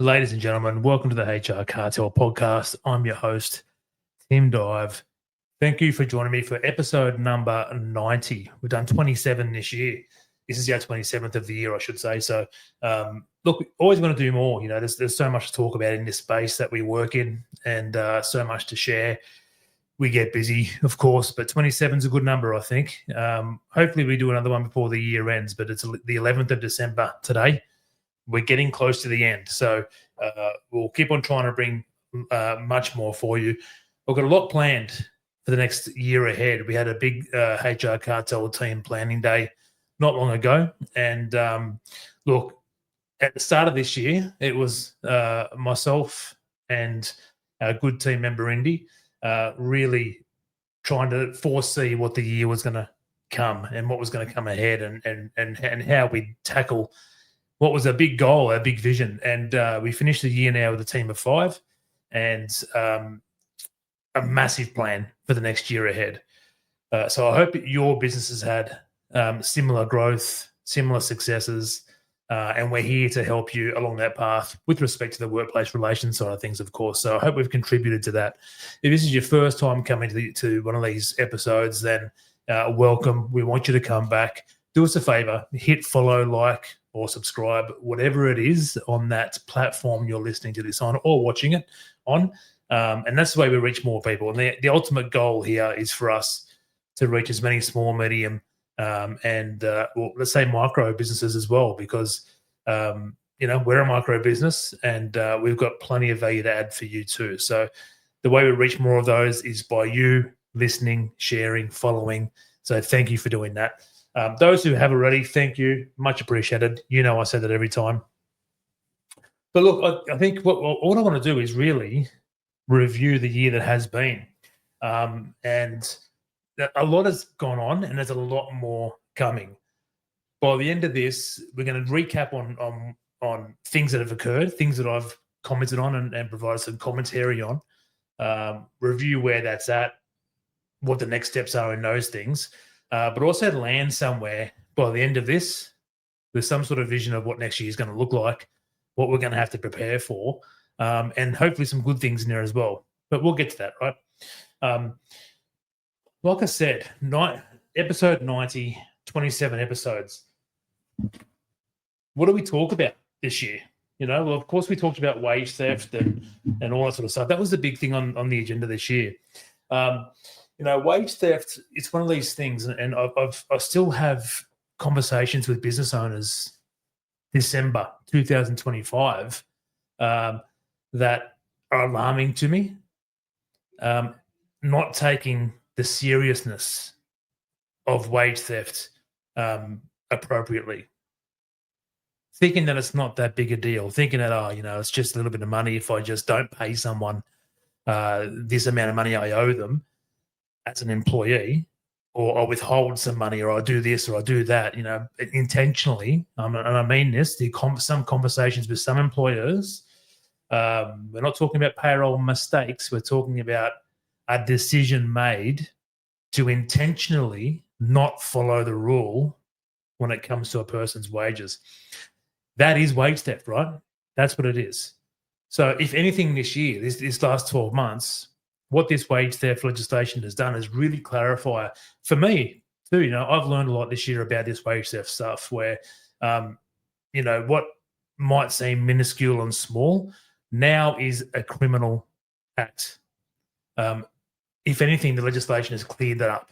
Ladies and gentlemen, welcome to the HR Cartel podcast. I'm your host, Tim Dive. Thank you for joining me for episode number 90. We've done 27 this year. This is our 27th of the year, I should say. So, look, we always want to do more. You know, there's so much to talk about in this space that we work in, and so much to share. We get busy, of course, but 27 is a good number, I think. Hopefully, we do another one before the year ends, but it's the 11th of December today. We're getting close to the end. So we'll keep on trying to bring much more for you. We've got a lot planned for the next year ahead. We had a big HR Cartel team planning day not long ago. And look, at the start of this year, it was myself and our good team member, Indy, really trying to foresee what the year was going to come and what was going to come ahead and how we'd tackle what was a big goal, a big vision. And we finished the year now with a team of 5 and a massive plan for the next year ahead. So I hope your business has had similar growth, similar successes, and we're here to help you along that path with respect to the workplace relations side of things, of course. So I hope we've contributed to that. If this is your first time coming to one of these episodes, then welcome. We want you to come back. Do us a favor, hit follow, like, or subscribe, whatever it is on that platform you're listening to this on or watching it on. And that's the way we reach more people. And the ultimate goal here is for us to reach as many small, medium, and let's say micro businesses as well, because, we're a micro business and we've got plenty of value to add for you too. So the way we reach more of those is by you listening, sharing, following. So thank you for doing that. Those who have already, thank you. Much appreciated. You know I say that every time. But look, I think what I want to do is really review the year that has been. And a lot has gone on and there's a lot more coming. By the end of this, we're going to recap on things that have occurred, things that I've commented on and provided some commentary on, review where that's at, what the next steps are in those things. But also land somewhere by the end of this with some sort of vision of what next year is going to look like, what we're going to have to prepare for, and hopefully some good things in there as well. But we'll get to that, right? Like I said, episode 90, 27 episodes. What do we talk about this year? Well, of course, we talked about wage theft and all that sort of stuff. That was the big thing on the agenda this year. Wage theft, it's one of these things, and I still have conversations with business owners December 2025 that are alarming to me, not taking the seriousness of wage theft appropriately, thinking that it's not that big a deal, thinking that, it's just a little bit of money if I just don't pay someone this amount of money I owe them as an employee, or I withhold some money, or I do this, or I do that, intentionally. And I mean this, some conversations with some employers, we're not talking about payroll mistakes. We're talking about a decision made to intentionally not follow the rule when it comes to a person's wages. That is wage theft, right? That's what it is. So if anything this year, this last 12 months, what this wage theft legislation has done is really clarify for me too. I've learned a lot this year about this wage theft stuff where, what might seem minuscule and small now is a criminal act. If anything, the legislation has cleared that up.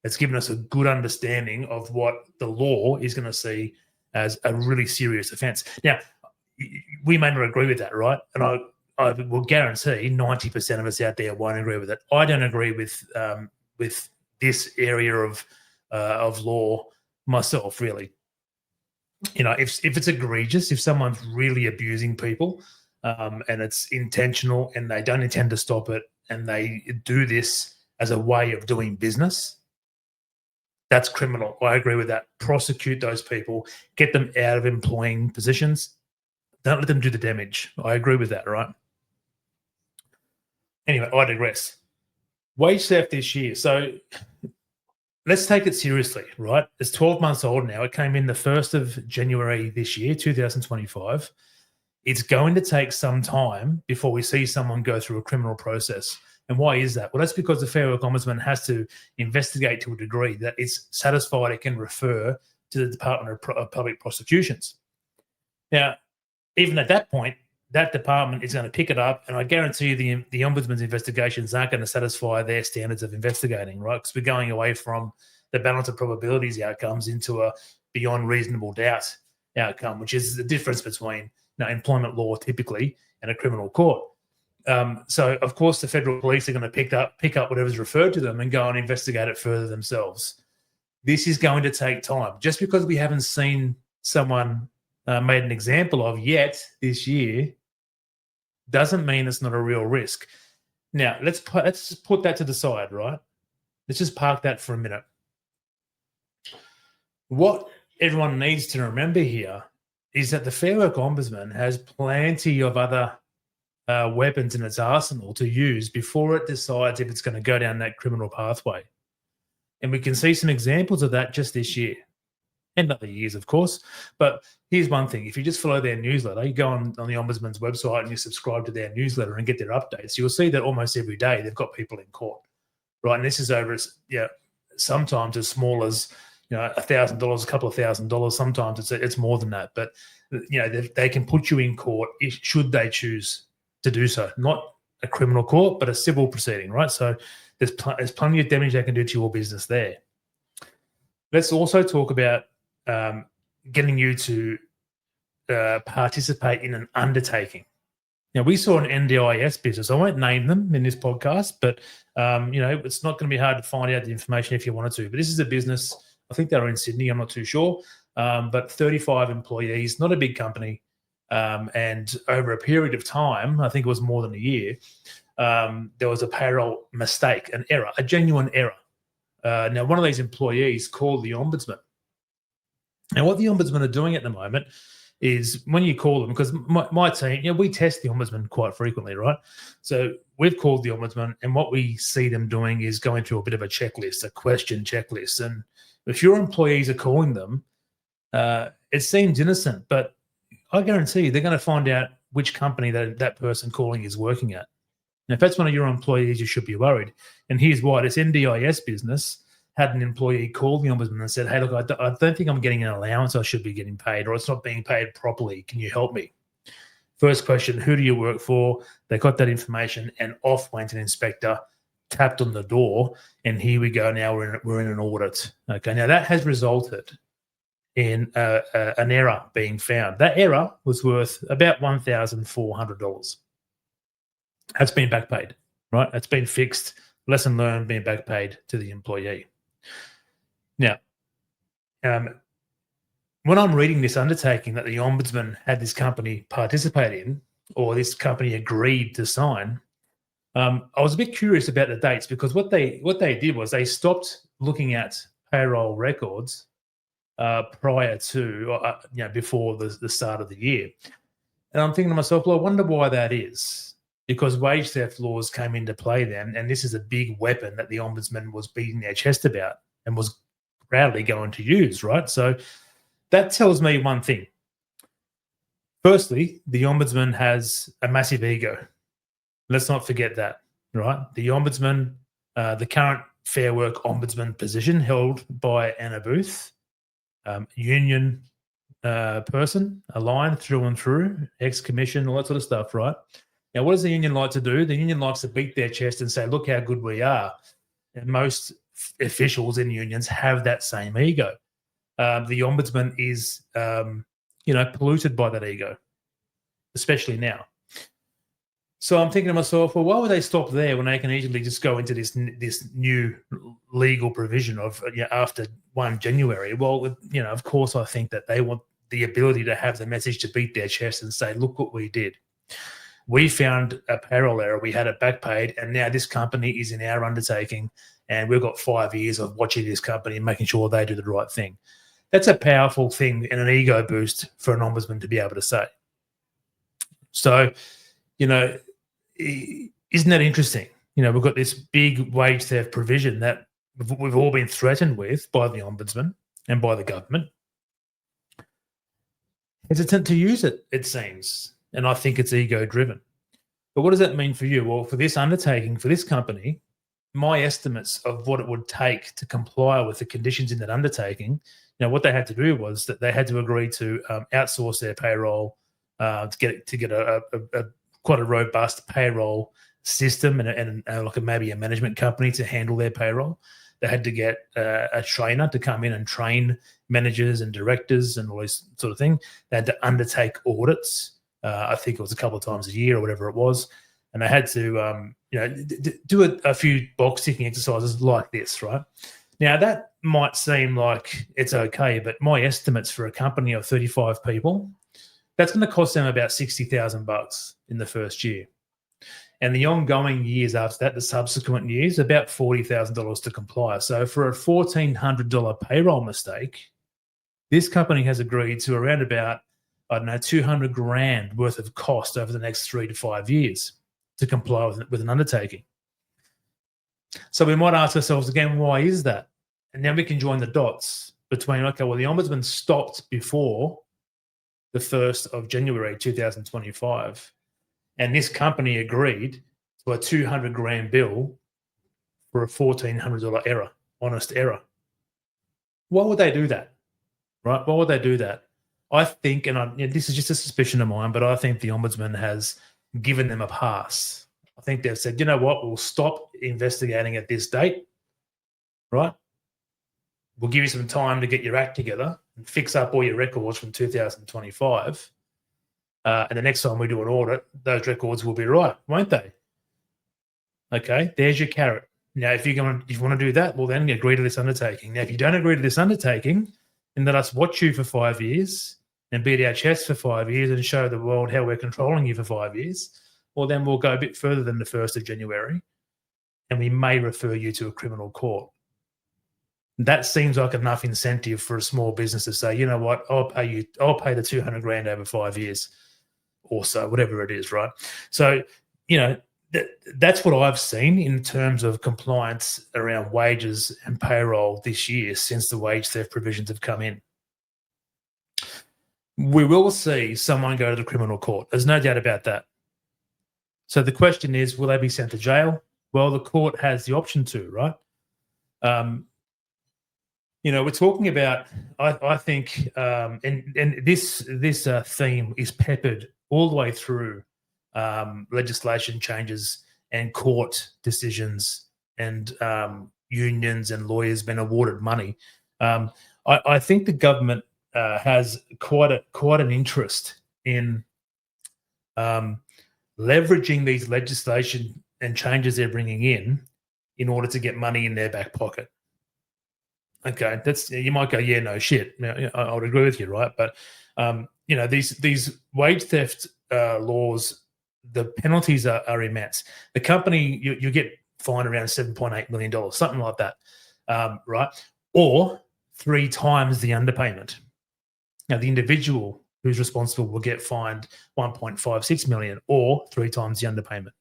It's given us a good understanding of what the law is going to see as a really serious offence. Now, we may not agree with that, right? And I will guarantee 90% of us out there won't agree with it. I don't agree with this area of law myself, really. If it's egregious, if someone's really abusing people and it's intentional and they don't intend to stop it and they do this as a way of doing business, that's criminal. I agree with that. Prosecute those people, get them out of employing positions. Don't let them do the damage. I agree with that, right? Anyway, I digress. Wage theft this year. So let's take it seriously, right? It's 12 months old now. It came in the 1st of January this year, 2025. it's going to take some time before we see someone go through a criminal process. And why is that? Well, that's because the Fair Work Ombudsman has to investigate to a degree that it's satisfied it can refer to the Department of Public Prosecutions. Now, even at that point, that department is going to pick it up, and I guarantee you the Ombudsman's investigations aren't going to satisfy their standards of investigating, right? Because we're going away from the balance of probabilities outcomes into a beyond reasonable doubt outcome, which is the difference between employment law typically and a criminal court. So, of course, the federal police are going to pick up whatever's referred to them and go and investigate it further themselves. This is going to take time. Just because we haven't seen someone made an example of yet this year doesn't mean it's not a real risk. Now, let's put that to the side, right? Let's just park that for a minute. What everyone needs to remember here is that the Fair Work Ombudsman has plenty of other weapons in its arsenal to use before it decides if it's going to go down that criminal pathway. And we can see some examples of that just this year and other years, of course. But here's one thing. If you just follow their newsletter, you go on the Ombudsman's website and you subscribe to their newsletter and get their updates, you'll see that almost every day they've got people in court, right? And this is over, sometimes as small as $1,000, a couple of $1,000. Sometimes it's more than that. But they can put you in court should they choose to do so. Not a criminal court, but a civil proceeding, right? So there's plenty of damage they can do to your business there. Let's also talk about getting you to participate in an undertaking. Now, we saw an NDIS business. I won't name them in this podcast, but it's not going to be hard to find out the information if you wanted to. But this is a business. I think they were in Sydney. I'm not too sure, but 35 employees, not a big company. And over a period of time, I think it was more than a year, there was a payroll mistake, an error, a genuine error. Now, one of these employees called the Ombudsman. And what the Ombudsman are doing at the moment is when you call them, because my team, we test the Ombudsman quite frequently, right? So we've called the Ombudsman, and what we see them doing is going through a bit of a checklist, a question checklist. And if your employees are calling them, it seems innocent, but I guarantee you they're going to find out which company that person calling is working at. Now, if that's one of your employees, you should be worried. And here's why. This NDIS business had an employee call the Ombudsman and said, hey, look, I don't think I'm getting an allowance I should be getting paid, or it's not being paid properly. Can you help me? First question, who do you work for? They got that information, and off went an inspector, tapped on the door, and here we go. Now we're in an audit. Okay, now that has resulted in an error being found. That error was worth about $1,400. That's been back paid, right? That's been fixed. Lesson learned, being back paid to the employee. Now, when I'm reading this undertaking that the Ombudsman had this company participate in, or this company agreed to sign, I was a bit curious about the dates, because what they did was they stopped looking at payroll records prior to, before the start of the year. And I'm thinking to myself, well, I wonder why that is. Because wage theft laws came into play then, and this is a big weapon that the Ombudsman was beating their chest about and was proudly going to use, right? So that tells me one thing. Firstly, the Ombudsman has a massive ego. Let's not forget that, right? The Ombudsman, the current Fair Work Ombudsman position held by Anna Booth, union person, aligned through and through, ex-commission, all that sort of stuff, right? Now, what does the union like to do? The union likes to beat their chest and say, look how good we are. And most officials in unions have that same ego. The Ombudsman is, polluted by that ego, especially now. So I'm thinking to myself, well, why would they stop there when they can easily just go into this new legal provision of after 1 January? Well, of course, I think that they want the ability to have the message to beat their chest and say, look what we did. We found a payroll error. We had it back paid, and now this company is in our undertaking, and we've got 5 years of watching this company and making sure they do the right thing. That's a powerful thing and an ego boost for an ombudsman to be able to say. So, isn't that interesting? We've got this big wage theft provision that we've all been threatened with by the ombudsman and by the government. Hesitant to use it, it seems. and I think it's ego-driven. But what does that mean for you? Well, for this undertaking, for this company, my estimates of what it would take to comply with the conditions in that undertaking, what they had to do was that they had to agree to outsource their payroll to get a quite a robust payroll system and like maybe a management company to handle their payroll. They had to get a trainer to come in and train managers and directors and all this sort of thing. They had to undertake audits. I think it was a couple of times a year or whatever it was, and they had to do a few box ticking exercises like this, right? Now that might seem like it's okay, but my estimates for a company of 35 people, that's going to cost them about $60,000 in the first year. And the ongoing years after that, the subsequent years, about $40,000 to comply. So for a $1,400 payroll mistake, this company has agreed to around about, I don't know, 200 grand worth of cost over the next 3 to 5 years to comply with an undertaking. So we might ask ourselves again, why is that? And then we can join the dots between, okay, well, the Ombudsman stopped before the 1st of January 2025. And this company agreed to a 200 grand bill for a $1,400 error, honest error. Why would they do that? Right? Why would they do that? I think, and this is just a suspicion of mine, but I think the Ombudsman has given them a pass. I think they've said, you know what, we'll stop investigating at this date, right? We'll give you some time to get your act together and fix up all your records from 2025. And the next time we do an audit, those records will be right, won't they? Okay, there's your carrot. Now, if you want to do that, well, then agree to this undertaking. Now, if you don't agree to this undertaking, then let us watch you for 5 years and beat our chest for 5 years and show the world how we're controlling you for 5 years. Well, then we'll go a bit further than the 1st of January, and we may refer you to a criminal court. That seems like enough incentive for a small business to say, you know what, I'll pay the 200 grand over 5 years or so, whatever it is, right? So, that's what I've seen in terms of compliance around wages and payroll this year since the wage theft provisions have come in. We will see someone go to the criminal court. There's no doubt about that. So the question is, will they be sent to jail? Well, the court has the option to, right? We're talking about, I think, and this theme is peppered all the way through legislation changes and court decisions and unions and lawyers been awarded money. I think the government has quite an interest in leveraging these legislation and changes they're bringing in order to get money in their back pocket. Okay, you might go, yeah, no shit. I would agree with you, right? But these wage theft laws, the penalties are immense. The company you get fined around $7.8 million, something like that, right? Or 3 times the underpayment. Now the individual who's responsible will get fined $1.56 million or 3 times the underpayment,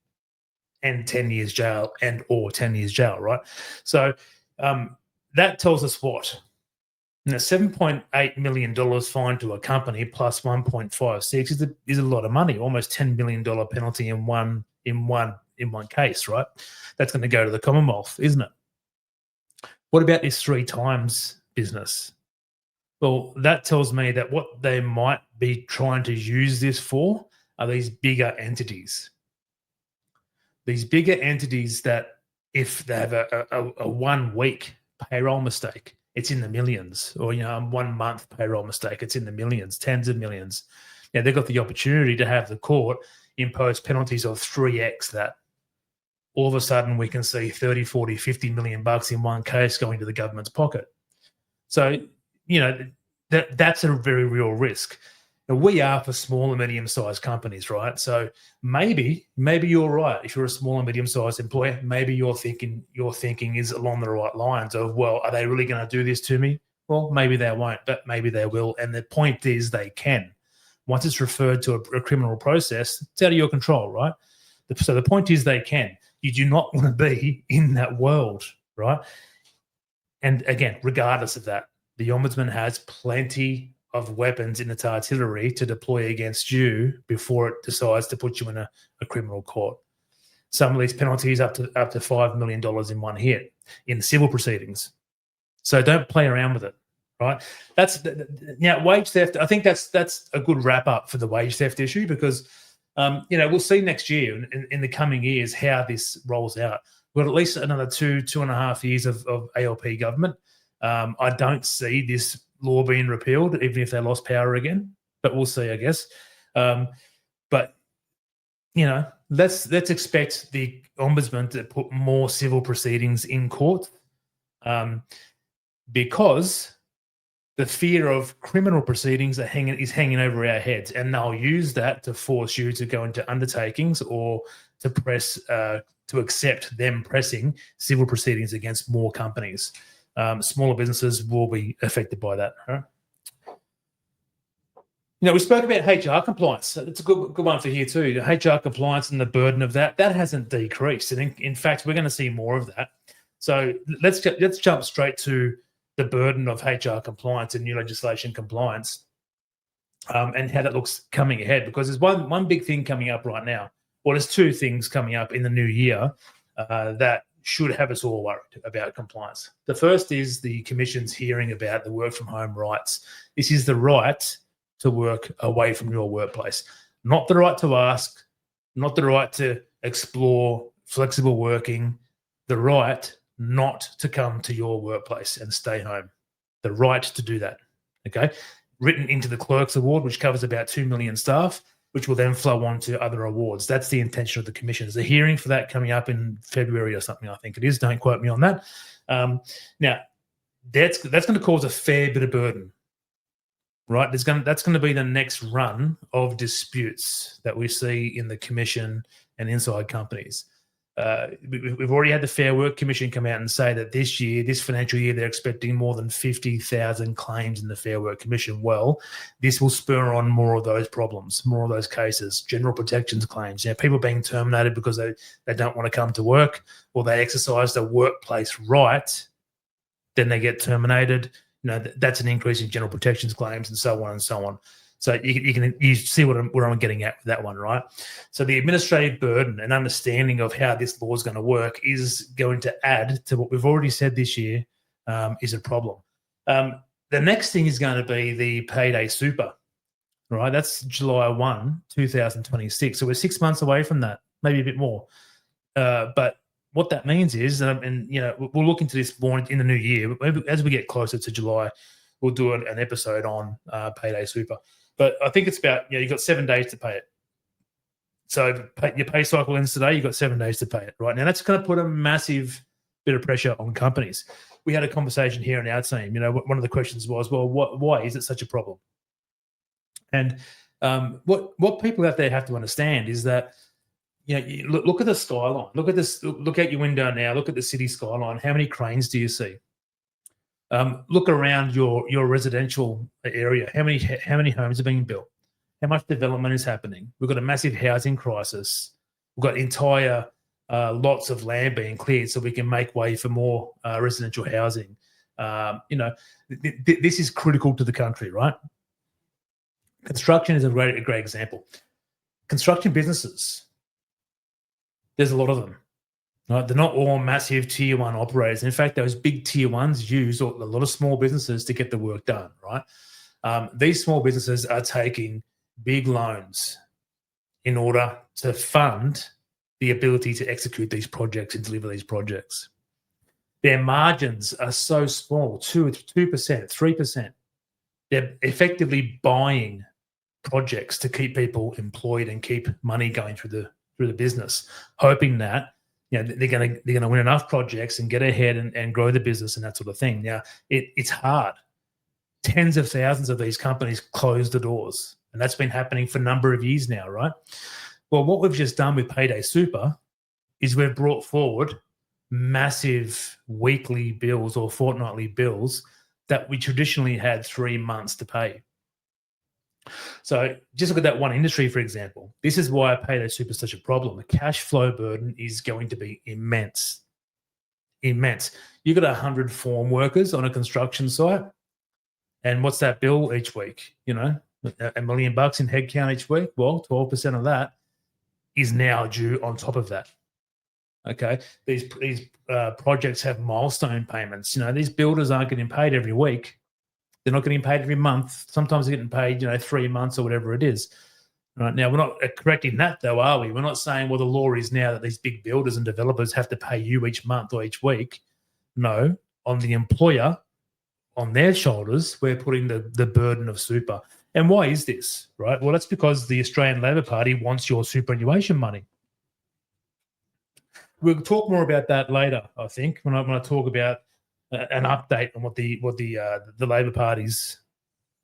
and 10 years jail or 10 years jail, right? So that tells us what? $7.8 million fine to a company plus 1.56 is a lot of money, almost $10 million penalty in one case, right? That's going to go to the Commonwealth, isn't it? What about this 3 times business? Well, that tells me that what they might be trying to use this for are these bigger entities. These bigger entities that if they have a 1 week payroll mistake, it's in the millions, or 1 month payroll mistake, it's in the millions, tens of millions. Now they've got the opportunity to have the court impose penalties of 3x that. All of a sudden we can see 30, 40, 50 million bucks in one case going to the government's pocket. So, that's a very real risk. Now, we are for small and medium-sized companies, right? So maybe you're right. If you're a small and medium-sized employer, maybe your thinking is along the right lines of, well, are they really going to do this to me? Well, maybe they won't, but maybe they will. And the point is they can. Once it's referred to a criminal process, it's out of your control, right? So the point is they can. You do not want to be in that world, right? And again, regardless of that, the Ombudsman has plenty of weapons in its artillery to deploy against you before it decides to put you in a criminal court. Some of these penalties up to $5 million in one hit in civil proceedings. So don't play around with it, right? That's wage theft. I think that's a good wrap up for the wage theft issue, because we'll see next year in the coming years how this rolls out. We've got at least another 2.5 years of ALP government. I don't see this law being repealed, even if they lost power again. But we'll see, I guess. But let's expect the ombudsman to put more civil proceedings in court, because the fear of criminal proceedings is hanging over our heads, and they'll use that to force you to go into undertakings or to press to accept them pressing civil proceedings against more companies. Smaller businesses will be affected by that. Right? We spoke about HR compliance. It's a good one for here too. HR compliance and the burden of that hasn't decreased, and in fact, we're going to see more of that. So let's jump straight to the burden of HR compliance and new legislation compliance, and how that looks coming ahead. Because there's one big thing coming up right now. Well, there's two things coming up in the new year that should have us all worried about compliance. The first is the Commission's hearing about the work from home rights. This is the right to work away from your workplace, not the right to ask, not the right to explore flexible working, the right not to come to your workplace and stay home, the right to do that. Okay, written into the Clerks Award, which covers about 2 million staff, which will then flow on to other awards. That's the intention of the Commission. There's a hearing for that coming up in February or something, I think it is. Don't quote me on that. Now, that's going to cause a fair bit of burden, right? That's going to be the next run of disputes that we see in the Commission and inside companies. We've already had the Fair Work Commission come out and say that this financial year, they're expecting more than 50,000 claims in the Fair Work Commission. Well, this will spur on more of those problems, more of those cases, general protections claims. People being terminated because they don't want to come to work, or they exercise their workplace right, then they get terminated. That's an increase in general protections claims, and so on and so on. So you see where I'm getting at with that one, right? So the administrative burden and understanding of how this law is going to work is going to add to what we've already said this year is a problem. The next thing is going to be the Payday Super, right? That's July 1, 2026. So we're 6 months away from that, maybe a bit more. But what that means is, we'll look into this more in the new year. Maybe as we get closer to July, we'll do an episode on Payday Super. But I think it's about, you've got 7 days to pay it. So your pay cycle ends today, you've got 7 days to pay it, right? Now, that's going to put a massive bit of pressure on companies. We had a conversation here in our team. One of the questions was, well, why is it such a problem? And what people out there have to understand is that, you look at the skyline. Look at this. Look out your window now. Look at the city skyline. How many cranes do you see? Look around your residential area. How many homes are being built? How much development is happening? We've got a massive housing crisis. We've got entire lots of land being cleared so we can make way for more residential housing. This is critical to the country, right? Construction is a great example. Construction businesses, there's a lot of them. Right? They're not all massive tier one operators. In fact, those big tier ones use a lot of small businesses to get the work done, right? These small businesses are taking big loans in order to fund the ability to execute these projects and deliver these projects. Their margins are so small, 2%, 3%. They're effectively buying projects to keep people employed and keep money going through the business, hoping that they're going to win enough projects and get ahead and grow the business and that sort of thing. Now, it's hard. Tens of thousands of these companies close the doors, and that's been happening for a number of years now, right? Well, what we've just done with Payday Super is we've brought forward massive weekly bills or fortnightly bills that we traditionally had 3 months to pay. So just look at that one industry, for example. This is why Payday Super is such a problem. The cash flow burden is going to be immense. Immense. You've got 100 form workers on a construction site, And what's that bill each week? $1 million in headcount each week. Well, 12% of that is now due on top of that. Okay, these projects have milestone payments. These builders aren't getting paid every week. They're not getting paid every month. Sometimes they're getting paid, 3 months or whatever it is. Right now, we're not correcting that, though, are we? We're not saying, well, the law is now that these big builders and developers have to pay you each month or each week. No, on the employer, on their shoulders, we're putting the burden of super. And why is this, right? Well, that's because the Australian Labor Party wants your superannuation money. We'll talk more about that later, I think, when I talk about an update on what the Labor Party's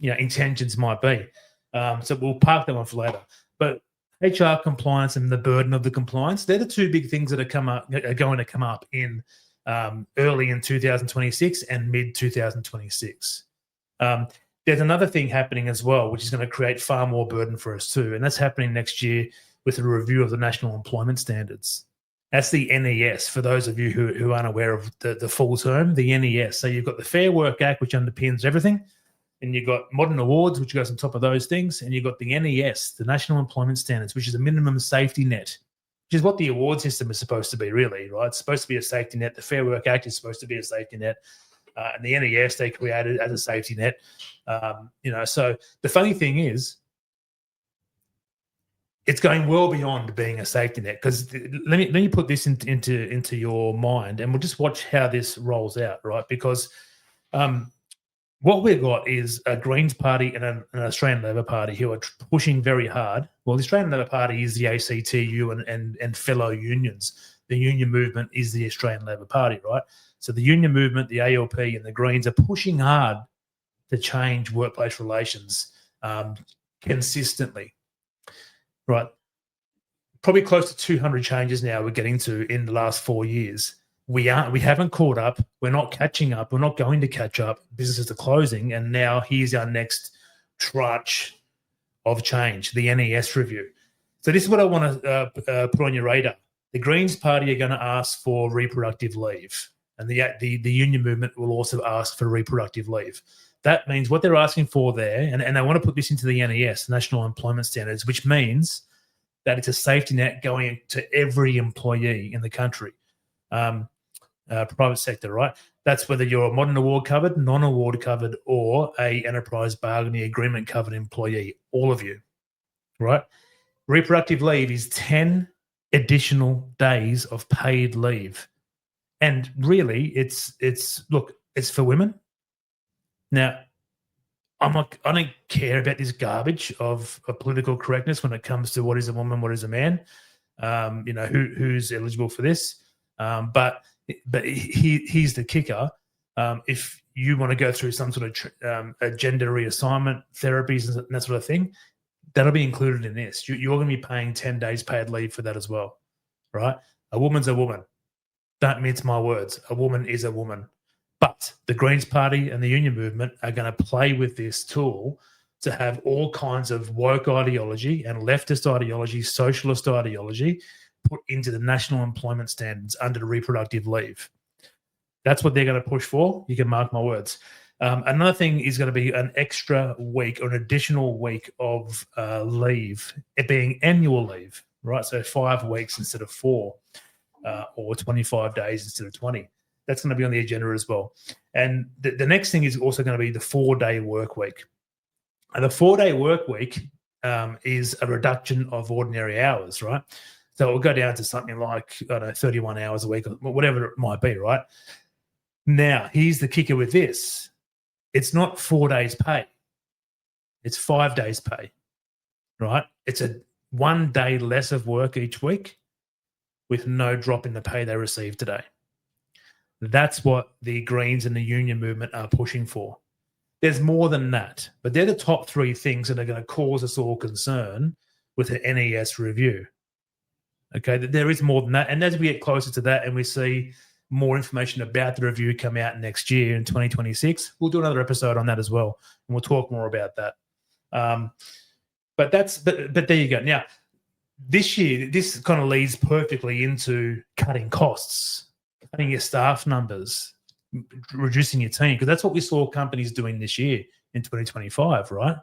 intentions might be. So we'll park that one for later. But HR compliance and the burden of the compliance, they're the two big things that are going to come up in early in 2026 and mid 2026. There's another thing happening as well, which is going to create far more burden for us too, and that's happening next year with a review of the National Employment Standards. That's the NES, for those of you who aren't aware of the full term, the NES. So you've got the Fair Work Act, which underpins everything, and you've got modern awards, which goes on top of those things, and you've got the NES, the National Employment Standards, which is a minimum safety net, which is what the award system is supposed to be, really, right? It's supposed to be a safety net. The Fair Work Act is supposed to be a safety net. And the NES, they created as a safety net. So the funny thing is, it's going well beyond being a safety net, because let me put this into your mind, and we'll just watch how this rolls out, right? Because what we've got is a Greens Party and an Australian Labor Party who are pushing very hard. Well, the Australian Labor Party is the ACTU and fellow unions. The union movement is the Australian Labor Party, right? So the union movement, the ALP, and the Greens are pushing hard to change workplace relations consistently, right? Probably close to 200 changes now we're getting to in the last 4 years. We haven't caught up. We're not catching up. We're not going to catch up. Businesses are closing, and now here's our next tranche of change, the NES review. So this is what I want to put on your radar. The Greens Party are going to ask for reproductive leave, and the union movement will also ask for reproductive leave. That means what they're asking for there, and they want to put this into the NES, National Employment Standards, which means that it's a safety net going to every employee in the country, private sector, right? That's whether you're a modern award covered, non-award covered, or a enterprise bargaining agreement covered employee, all of you, right? Reproductive leave is 10 additional days of paid leave. And really, it's for women. Now, I don't care about this garbage of political correctness when it comes to what is a woman, what is a man, who's eligible for this. But here's the kicker. If you want to go through some sort of a gender reassignment therapies and that sort of thing, that'll be included in this. You're going to be paying 10 days paid leave for that as well, right? A woman's a woman. Don't mince my words. A woman is a woman. But the Greens Party and the union movement are going to play with this tool to have all kinds of woke ideology and leftist ideology, socialist ideology put into the National Employment Standards under reproductive leave. That's what they're going to push for. You can mark my words. Another thing is going to be an extra week or an additional week of leave, it being annual leave, right? So 5 weeks instead of 4, or 25 days instead of 20. That's going to be on the agenda as well. And the next thing is also going to be the 4-day work week. And the 4-day work week is a reduction of ordinary hours, right? So it will go down to something like, 31 hours a week or whatever it might be, right? Now, here's the kicker with this. It's not 4 days pay. It's 5 days pay, right? It's a 1 day less of work each week with no drop in the pay they receive today. That's what the Greens and the union movement are pushing for. There's more than that, but they're the top 3 things that are going to cause us all concern with the NES review. Okay, there is more than that. And as we get closer to that and we see more information about the review come out next year in 2026, we'll do another episode on that as well, and we'll talk more about that. But there you go. Now, this year, this kind of leads perfectly into cutting costs, cutting your staff numbers, reducing your team, because that's what we saw companies doing this year, in 2025, right?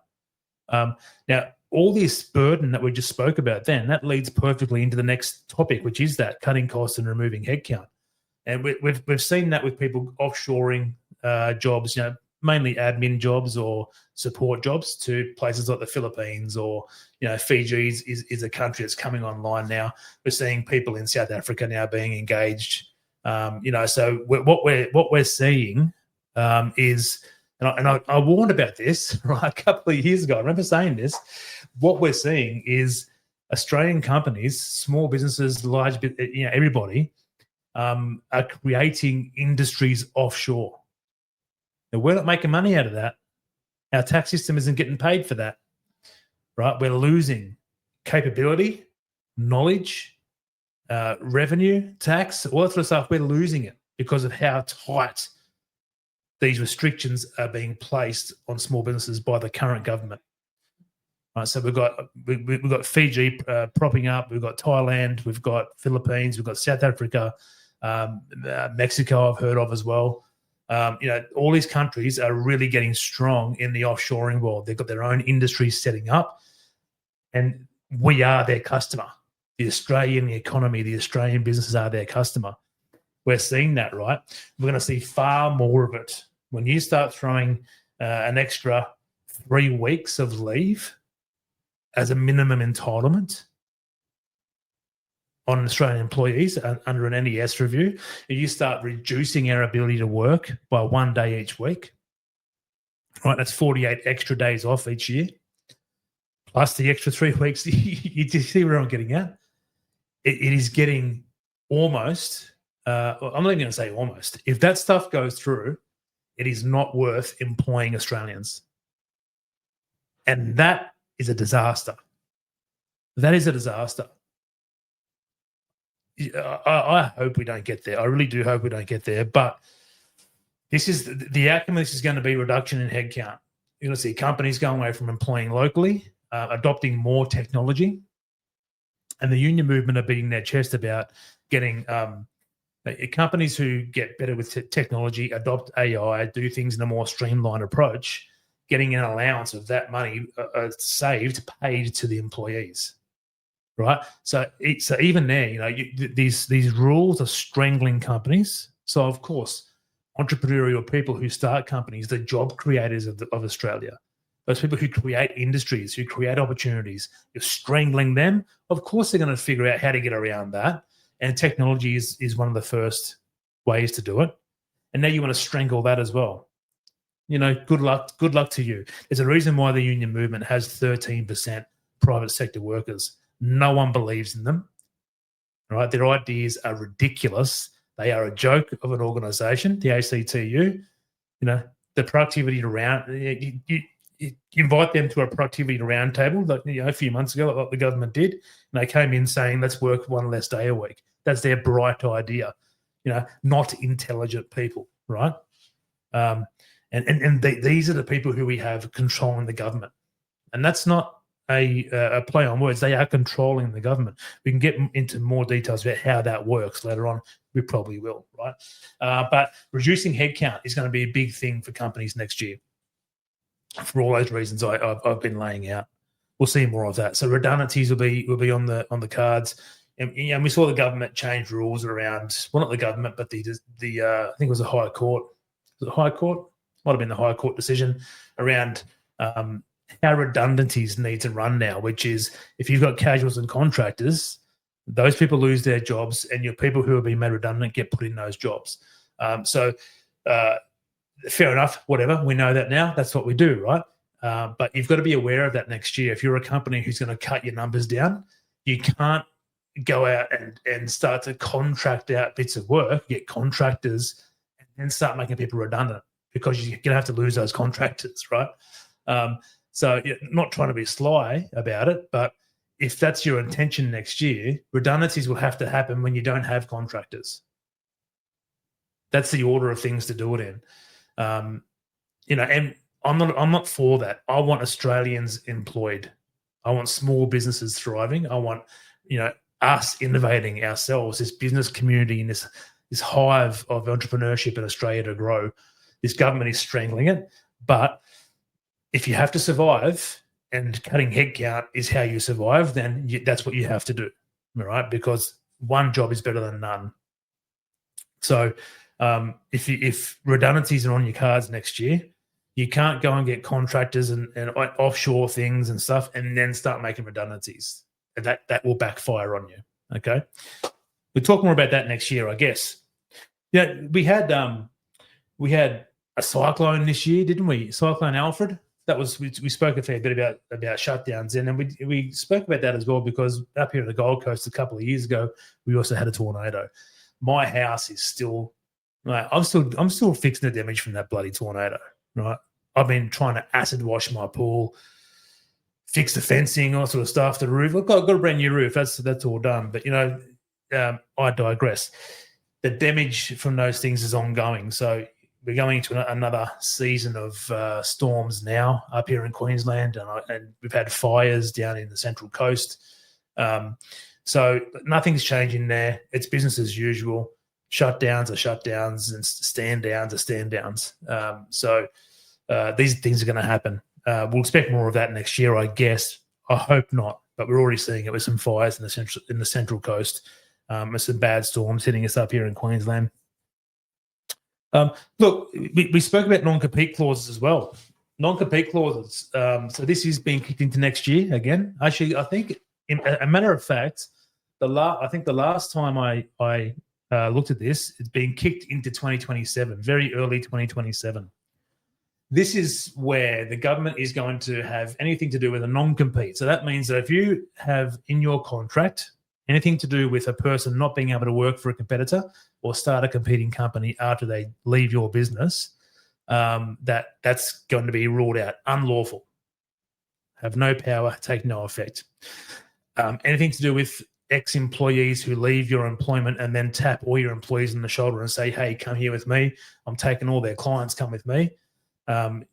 Now, all this burden that we just spoke about then, that leads perfectly into the next topic, which is that cutting costs and removing headcount. And we've seen that with people offshoring jobs, mainly admin jobs or support jobs to places like the Philippines or, Fiji is a country that's coming online now. We're seeing people in South Africa now being engaged. So what we're seeing is, and I warned about this right a couple of years ago. I remember saying this. What we're seeing is Australian companies, small businesses, large, everybody are creating industries offshore. Now, we're not making money out of that. Our tax system isn't getting paid for that, right? We're losing capability, knowledge, revenue, tax, all that sort of stuff. We're losing it because of how tight these restrictions are being placed on small businesses by the current government. Right, so we've got Fiji propping up, we've got Thailand, we've got Philippines, we've got South Africa, Mexico I've heard of as well. All these countries are really getting strong in the offshoring world. They've got their own industries setting up, and we are their customer. The Australian economy, the Australian businesses are their customer. We're seeing that, right? We're going to see far more of it. When you start throwing an extra 3 weeks of leave as a minimum entitlement on Australian employees under an NES review, and you start reducing our ability to work by 1 day each week, right? That's 48 extra days off each year, plus the extra 3 weeks. You see where I'm getting at? It is getting almost, I'm not even going to say almost. If that stuff goes through, it is not worth employing Australians. And that is a disaster. That is a disaster. I hope we don't get there. I really do hope we don't get there. But this is the outcome of this is going to be reduction in headcount. You're going to see companies going away from employing locally, adopting more technology, and the union movement are beating their chest about getting companies who get better with technology, adopt AI, do things in a more streamlined approach, getting an allowance of that money saved, paid to the employees, right? So even there, these rules are strangling companies. So of course, entrepreneurial people who start companies, the job creators of Australia, those people who create industries, who create opportunities, you're strangling them. Of course, they're going to figure out how to get around that. And technology is one of the first ways to do it. And now you want to strangle that as well. Good luck to you. There's a reason why the union movement has 13% private sector workers. No one believes in them, right? Their ideas are ridiculous. They are a joke of an organisation, the ACTU. The productivity around you invite them to a productivity roundtable, a few months ago, like the government did, and they came in saying, let's work 1 less day a week. That's their bright idea, not intelligent people, right? And these are the people who we have controlling the government. And that's not a play on words. They are controlling the government. We can get into more details about how that works later on. We probably will, right? But reducing headcount is going to be a big thing for companies next year for all those reasons I've been laying out. We'll see more of that. So redundancies will be on the cards. And we saw the government change rules around, well, not the government, but the I think it was the High Court. Was it High Court? Might have been the High Court decision around how redundancies need to run now, which is if you've got casuals and contractors, those people lose their jobs, and your people who have been made redundant get put in those jobs. So fair enough, whatever. We know that now. That's what we do, right? But you've got to be aware of that next year. If you're a company who's going to cut your numbers down, you can't go out and start to contract out bits of work, get contractors, and then start making people redundant because you're going to have to lose those contractors, right? So not trying to be sly about it, but if that's your intention next year, redundancies will have to happen when you don't have contractors. That's the order of things to do it in. And I'm not for that. I want Australians employed. I want small businesses thriving. I want, us innovating ourselves, this business community and this hive of entrepreneurship in Australia to grow. This government is strangling it, but if you have to survive and cutting headcount is how you survive, then that's what you have to do, right? Because one job is better than none. So if redundancies are on your cards next year, you can't go and get contractors and offshore things and stuff and then start making redundancies. And that will backfire on you. Okay. We'll talk more about that next year, I guess. Yeah, we had a cyclone this year, didn't we? Cyclone Alfred. That was we spoke a fair bit about shutdowns, and then we spoke about that as well because up here at the Gold Coast a couple of years ago, we also had a tornado. My house is still, right, I'm still fixing the damage from that bloody tornado. Right, I've been trying to acid wash my pool, fix the fencing, all sort of stuff. The roof, I've got a brand new roof. That's all done. But I digress. The damage from those things is ongoing. So we're going into another season of storms now up here in Queensland, and we've had fires down in the Central Coast. So nothing's changing there. It's business as usual. Shutdowns are shutdowns, and stand downs are stand downs. So these things are going to happen. We'll expect more of that next year, I guess. I hope not, but we're already seeing it with some fires in the Central Coast. With some bad storms hitting us up here in Queensland. Look, we spoke about non-compete clauses as well. Non-compete clauses. So this is being kicked into next year again. Actually, I think, in a matter of fact, the last time I looked at this, it's being kicked into 2027, very early 2027. This is where the government is going to have anything to do with a non-compete. So that means that if you have in your contract anything to do with a person not being able to work for a competitor or start a competing company after they leave your business, that's going to be ruled out unlawful. Have no power, take no effect. Anything to do with ex-employees who leave your employment and then tap all your employees on the shoulder and say, hey, come here with me. I'm taking all their clients, come with me.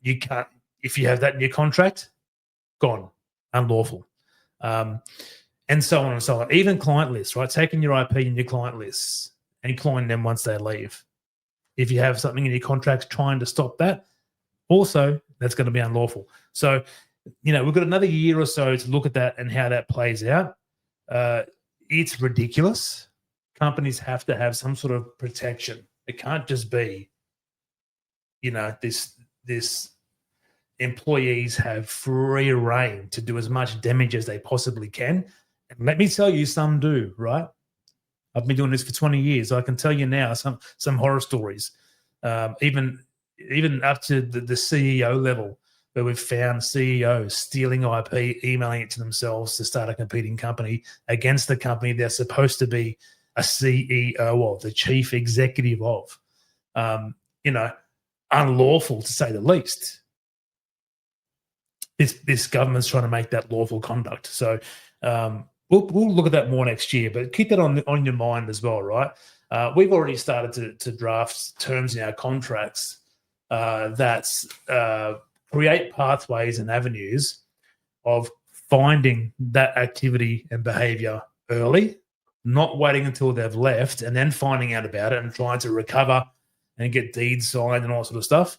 You can't, if you have that in your contract, gone, unlawful. And so on and so on. Even client lists, right? Taking your IP and your client lists and employing them once they leave. If you have something in your contracts trying to stop that, also that's going to be unlawful. So, we've got another year or so to look at that and how that plays out. It's ridiculous. Companies have to have some sort of protection. It can't just be, this employees have free reign to do as much damage as they possibly can. And let me tell you, some do, right? I've been doing this for 20 years. I can tell you now some horror stories, even up to the CEO level, where we've found CEOs stealing IP, emailing it to themselves to start a competing company against the company they're supposed to be a CEO of, the chief executive of. Unlawful to say the least. This government's trying to make that lawful conduct. So we'll look at that more next year, but keep that on your mind as well, right? We've already started to draft terms in our contracts that create pathways and avenues of finding that activity and behavior early, not waiting until they've left and then finding out about it and trying to recover and get deeds signed and all sort of stuff,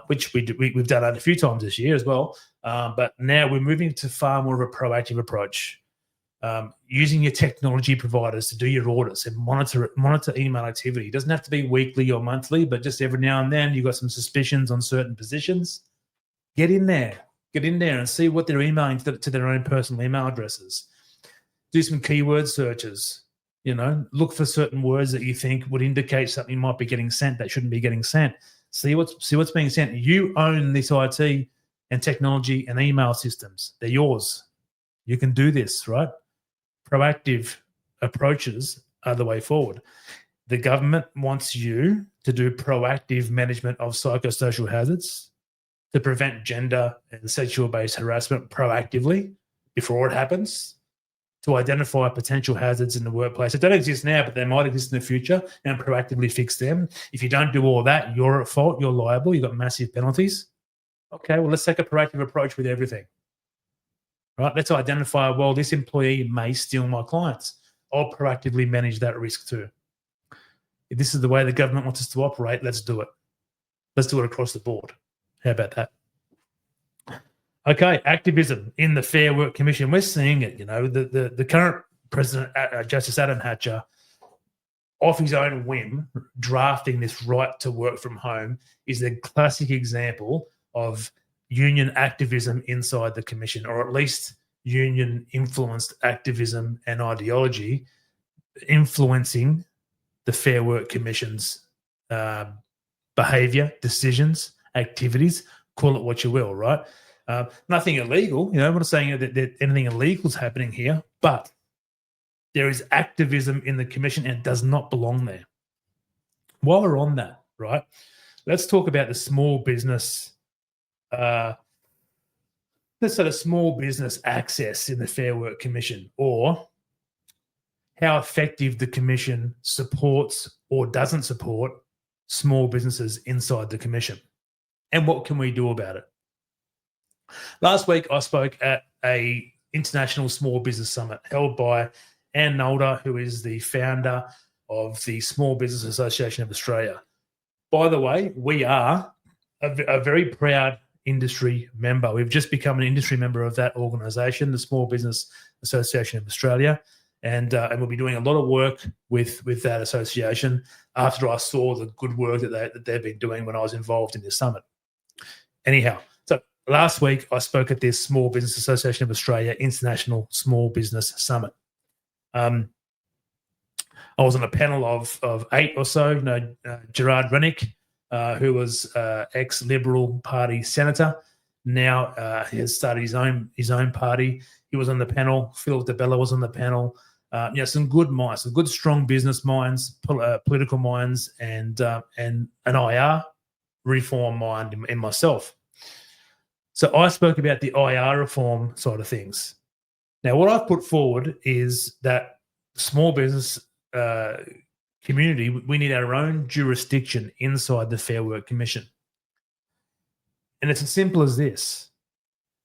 which we've done that a few times this year as well. But now we're moving to far more of a proactive approach, using your technology providers to do your audits and monitor email activity. It doesn't have to be weekly or monthly, but just every now and then you've got some suspicions on certain positions. Get in there and see what they're emailing to their own personal email addresses. Do some keyword searches. Look for certain words that you think would indicate something might be getting sent that shouldn't be getting sent. See what's being sent. You own this IT and technology and email systems. They're yours. You can do this, right? Proactive approaches are the way forward. The government wants you to do proactive management of psychosocial hazards to prevent gender and sexual-based harassment proactively before it happens, to identify potential hazards in the workplace that don't exist now, but they might exist in the future, and proactively fix them. If you don't do all that, you're at fault, you're liable, you've got massive penalties. Okay, well, let's take a proactive approach with everything. Right? Let's identify, well, this employee may steal my clients. I'll proactively manage that risk too. If this is the way the government wants us to operate, let's do it. Let's do it across the board. How about that? Okay, activism in the Fair Work Commission. We're seeing it. The current president, Justice Adam Hatcher, off his own whim, drafting this right to work from home is a classic example of union activism inside the commission, or at least union influenced activism and ideology influencing the Fair Work Commission's behaviour, decisions, activities. Call it what you will, right? Nothing illegal. I'm not saying that anything illegal is happening here, but there is activism in the commission and it does not belong there. While we're on that, right, let's talk about the small business. Let's say the small business access in the Fair Work Commission, or how effective the commission supports or doesn't support small businesses inside the commission, and what can we do about it. Last week, I spoke at a international small business summit held by Ann Nolder, who is the founder of the Small Business Association of Australia. By the way, we are a very proud industry member. We've just become an industry member of that organisation, the Small Business Association of Australia, and we'll be doing a lot of work with that association after I saw the good work that they've been doing when I was involved in this summit. Anyhow, so last week I spoke at this Small Business Association of Australia International Small Business Summit. I was on a panel of 8 or so. Gerard Rennick, who was ex-Liberal Party senator, now he has started his own party. He was on the panel. Phil DeBella was on the panel. Some good minds, some good strong business minds, political minds, and an IR reform mind in myself. So I spoke about the IR reform side of things. Now, what I've put forward is that small business community, we need our own jurisdiction inside the Fair Work Commission. And it's as simple as this.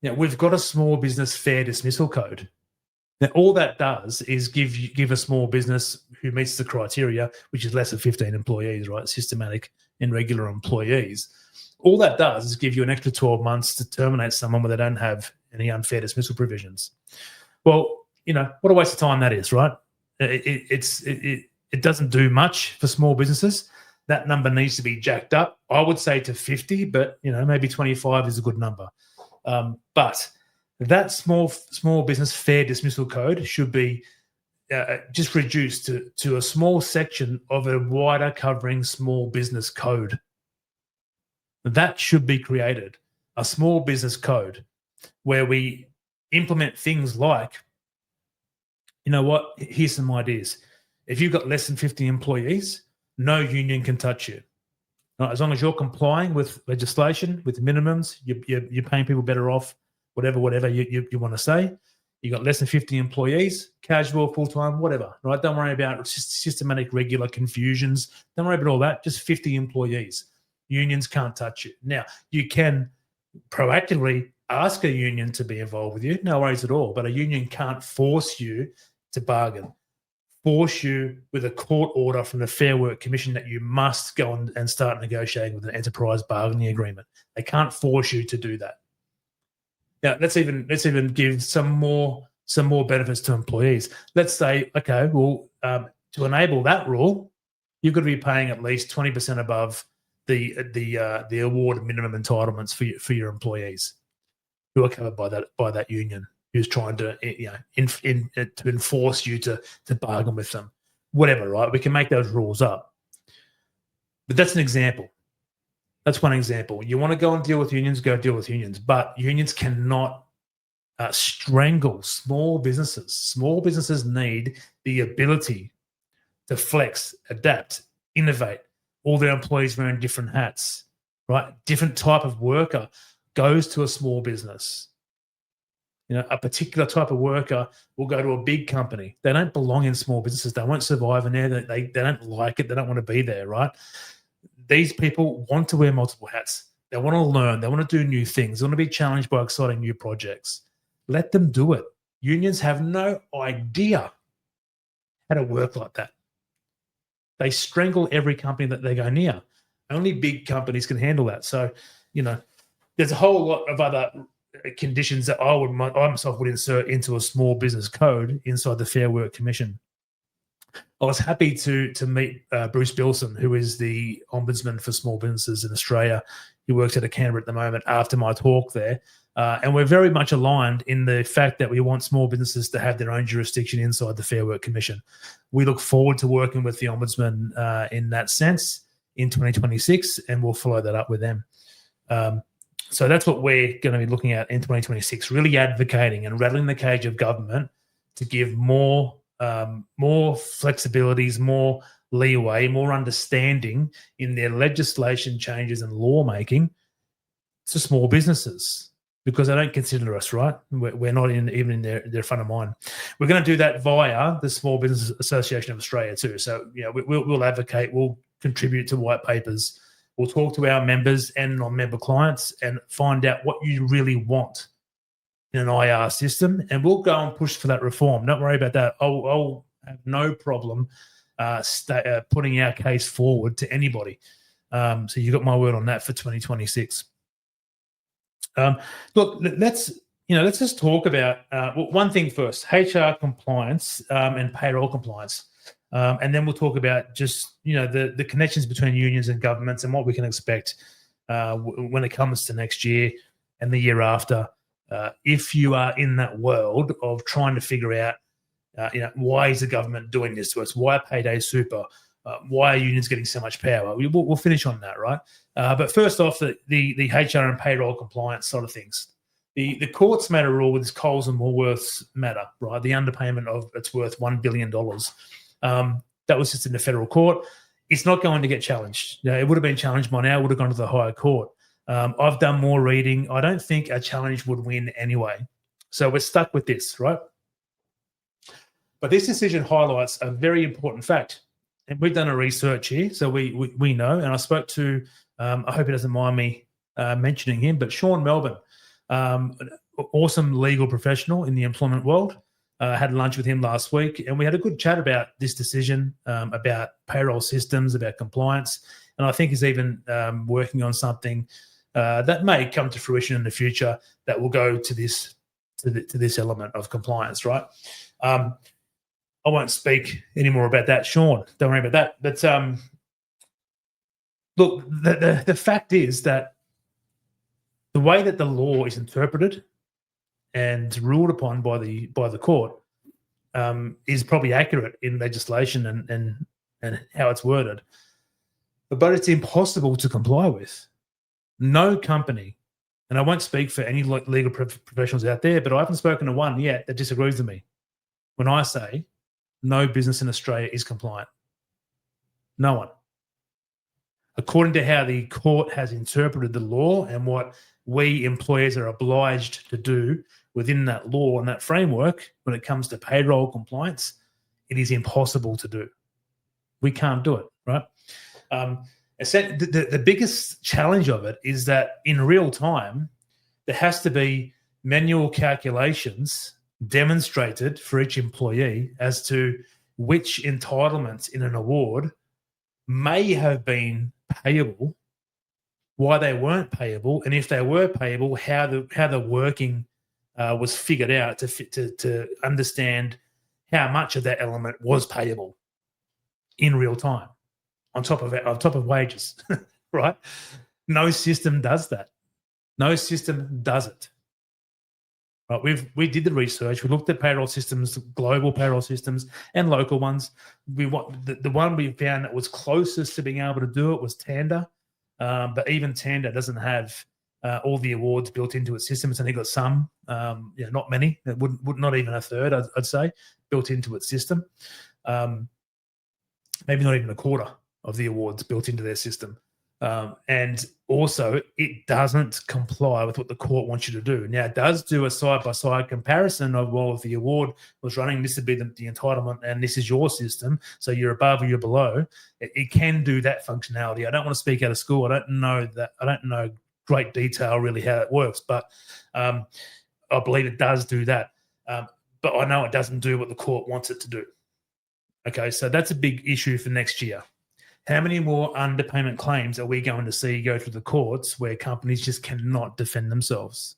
We've got a small business fair dismissal code. Now, all that does is give a small business who meets the criteria, which is less than 15 employees, right? Systematic and regular employees. All that does is give you an extra 12 months to terminate someone where they don't have any unfair dismissal provisions. Well, what a waste of time that is, right? It doesn't do much for small businesses. That number needs to be jacked up. I would say to 50, but maybe 25 is a good number. But that small business fair dismissal code should be just reduced to a small section of a wider covering small business code. That should be created, a small business code where we implement things like, here's some ideas. If you've got less than 50 employees, no union can touch you. Right? As long as you're complying with legislation, with minimums, you're paying people better off, whatever you want to say. You got less than 50 employees, casual, full-time, whatever, right? Don't worry about systematic, regular confusions. Don't worry about all that. Just 50 employees. Unions can't touch you. Now, you can proactively ask a union to be involved with you. No worries at all. But a union can't force you to bargain, force you with a court order from the Fair Work Commission that you must go and start negotiating with an enterprise bargaining agreement. They can't force you to do that. Now, let's even give some more benefits to employees. Let's say, okay, well, to enable that rule, you've got to be paying at least 20% above the award minimum entitlements for your employees who are covered by that union who's trying to to enforce you to bargain with them, whatever. Right? We can make those rules up, but that's an example. That's one example. You want to go and deal with unions, go deal with unions, but unions cannot strangle small businesses. Small businesses need the ability to flex, adapt, innovate. All their employees wearing different hats, right? Different type of worker goes to a small business. A particular type of worker will go to a big company. They don't belong in small businesses. They won't survive in there. They don't like it. They don't want to be there, right? These people want to wear multiple hats. They want to learn. They want to do new things. They want to be challenged by exciting new projects. Let them do it. Unions have no idea how to work like that. They strangle every company that they go near. Only big companies can handle that. So, there's a whole lot of other conditions that I myself would insert into a small business code inside the Fair Work Commission. I was happy to meet Bruce Bilson, who is the Ombudsman for small businesses in Australia. He works out of Canberra at the moment after my talk there. And we're very much aligned in the fact that we want small businesses to have their own jurisdiction inside the Fair Work Commission. We look forward to working with the Ombudsman in that sense in 2026, and we'll follow that up with them. So that's what we're going to be looking at in 2026, really advocating and rattling the cage of government to give more flexibilities, more leeway, more understanding in their legislation changes and lawmaking to small businesses, because they don't consider us, right? We're not even in their front of mind. We're going to do that via the Small Business Association of Australia too. So, we'll advocate, we'll contribute to white papers, we'll talk to our members and non-member clients and find out what you really want in an IR system, and we'll go and push for that reform. Don't worry about that. I'll have no problem putting our case forward to anybody. So you got my word on that for 2026. Look, let's just talk about one thing first: HR compliance and payroll compliance, and then we'll talk about just the connections between unions and governments and what we can expect when it comes to next year and the year after. If you are in that world of trying to figure out, why is the government doing this to us? Why Payday Super? Why are unions getting so much power? We'll finish on that, right? But first off, the HR and payroll compliance sort of things. The courts made a rule with this Coles and Woolworths matter, right? The underpayment of it's worth $1 billion. That was just in the federal court. It's not going to get challenged. It would have been challenged by now. It would have gone to the higher court. I've done more reading. I don't think a challenge would win anyway. So we're stuck with this, right? But this decision highlights a very important fact. And we've done a research here, so we know. And I spoke to, I hope he doesn't mind me mentioning him, but Sean Melbourne, an awesome legal professional in the employment world. Had lunch with him last week, and we had a good chat about this decision, about payroll systems, about compliance. And I think he's even working on something that may come to fruition in the future that will go to this element of compliance, right? I won't speak any more about that, Sean. Don't worry about that. But look, the fact is that the way that the law is interpreted and ruled upon by the court is probably accurate in legislation and how it's worded, but it's impossible to comply with. No company, and I won't speak for any legal professionals out there, but I haven't spoken to one yet that disagrees with me when I say no business in Australia is compliant. No one. According to how the court has interpreted the law and what we employers are obliged to do within that law and that framework, when it comes to payroll compliance, it is impossible to do. We can't do it, right? The biggest challenge of it is that in real time, there has to be manual calculations demonstrated for each employee as to which entitlements in an award may have been payable, why they weren't payable, and if they were payable, how the working was figured out to understand how much of that element was payable in real time on top of wages, right? No system does that. No system does it. Right? We did the research. We looked at payroll systems, global payroll systems, and local ones. The one we found that was closest to being able to do it was Tanda, but even Tanda doesn't have all the awards built into its system. It's only got some, not many. It would not even a third, I'd say, built into its system. Maybe not even a quarter of the awards built into their system. And also, it doesn't comply with what the court wants you to do. Now, it does do a side-by-side comparison of, well, if the award was running, this would be the entitlement, and this is your system, so you're above or you're below. It can do that functionality. I don't want to speak out of school. I don't know great detail really how it works, but I believe it does do that. But I know it doesn't do what the court wants it to do. Okay, so that's a big issue for next year. How many more underpayment claims are we going to see go through the courts where companies just cannot defend themselves?